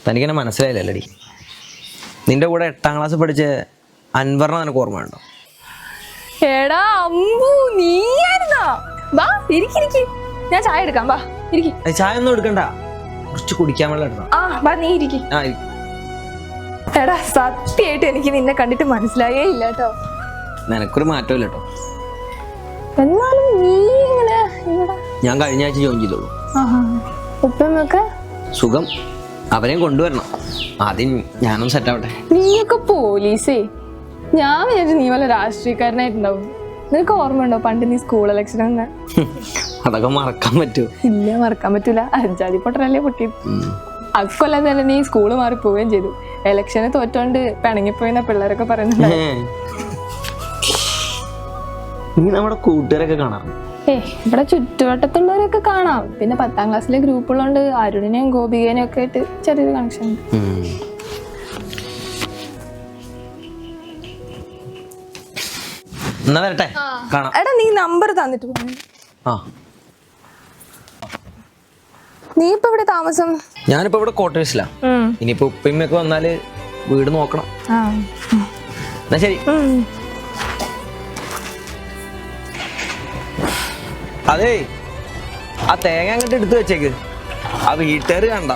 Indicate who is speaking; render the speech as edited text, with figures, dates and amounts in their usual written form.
Speaker 1: തനിക്കെന്നെ മനസ്സിലായില്ലല്ലടി. നിന്റെ കൂടെ 8ാം ക്ലാസ് പഠിച്ച അൻവറിനെ നിനക്ക് ഓർമ്മയുണ്ടോ?
Speaker 2: എടാ അമ്പു, നീയായിരുന്നോ? വാ ഇരിക്ക്, ഞാൻ ചായ എടുക്കാം. വാ ഇരിക്ക്.
Speaker 1: ചായ ഒന്നും എടുക്കണ്ട, കുറച്ച് കുടിക്കാൻ വെള്ളം എടുക്കണം.
Speaker 2: വാ നീ ഇരിക്ക്. എടാ സത്യമായിട്ട് എനിക്ക് നിന്നെ കണ്ടിട്ട് മനസ്സിലായേ ഇല്ല കേട്ടോ.
Speaker 1: നിനക്കൊരു മാറ്റമില്ല കേട്ടോ.
Speaker 2: എന്നാലും നീ ഇങ്ങനെ
Speaker 1: ഞാൻ കഴിഞ്ഞ ആഴ്ച ജോയിൻ ചെയ്തോളൂ.
Speaker 2: ഉപ്പമ്മൊക്കെ
Speaker 1: സുഖം. അവരെയും കൊണ്ടുവരണം, ആദ്യം ഞാനും സെറ്റ് ആവട്ടെ.
Speaker 2: നീയൊക്കെ പോലീസേ. ഞാൻ വിചാരിച്ചു നീ വല്ല രാഷ്ട്രീയക്കാരനായിട്ടുണ്ടാവും. നിനക്ക് ഓർമ്മയുണ്ടോ പണ്ട് നീ സ്കൂൾ ഇലക്ഷൻ എന്ന്?
Speaker 1: അതൊക്കെ മറക്കാൻ പറ്റുമോ?
Speaker 2: ഇല്ല, മറക്കാൻ പറ്റൂല. അഞ്ചാതി പൊട്ടനല്ലേ പൊട്ടി. അക്കൊല്ലം തന്നെ നീ സ്കൂള് മാറി പോവുകയും ചെയ്തു. ഇലക്ഷന് തോറ്റോണ്ട് പിണങ്ങിപ്പോയിന്ന പിള്ളേരൊക്കെ പറയുന്നുണ്ട്.
Speaker 1: നീ നമ്മുടെ കൂട്ടുകാരൊക്കെ കാണാം.
Speaker 2: ഇവിടെ ചുറ്റുവട്ടത്തുള്ളവരൊക്കെ കാണാം. പിന്നെ 10ാം ക്ലാസ്സിലെ ഗ്രൂപ്പുള്ളതുകൊണ്ട് അരുണിനെയും ഗോപികേനെയും ഒക്കെ ആയിട്ട് ചെറിയൊരു കണക്ഷൻ ഉണ്ട്.
Speaker 1: എന്നാ വരട്ടെ, കാണാം.
Speaker 2: എടാ നീ നമ്പർ തന്നിട്ട് പോണേ. നീ ഇപ്പൊ ഇവിടെ താമസം?
Speaker 1: ഞാനിപ്പോ ഇവിടെ ക്വാർട്ടേഴ്സിലാ. ഇനിയിപ്പോ ഉപ്പയമ്മയൊക്കെ വന്നാല് വീട് നോക്കണം. എന്നാ ശരി. അതേ, ആ തേങ്ങ അങ്ങോട്ട് എടുത്തു വെച്ചേക്ക്. ആ വീട്ടുകാര് കണ്ട.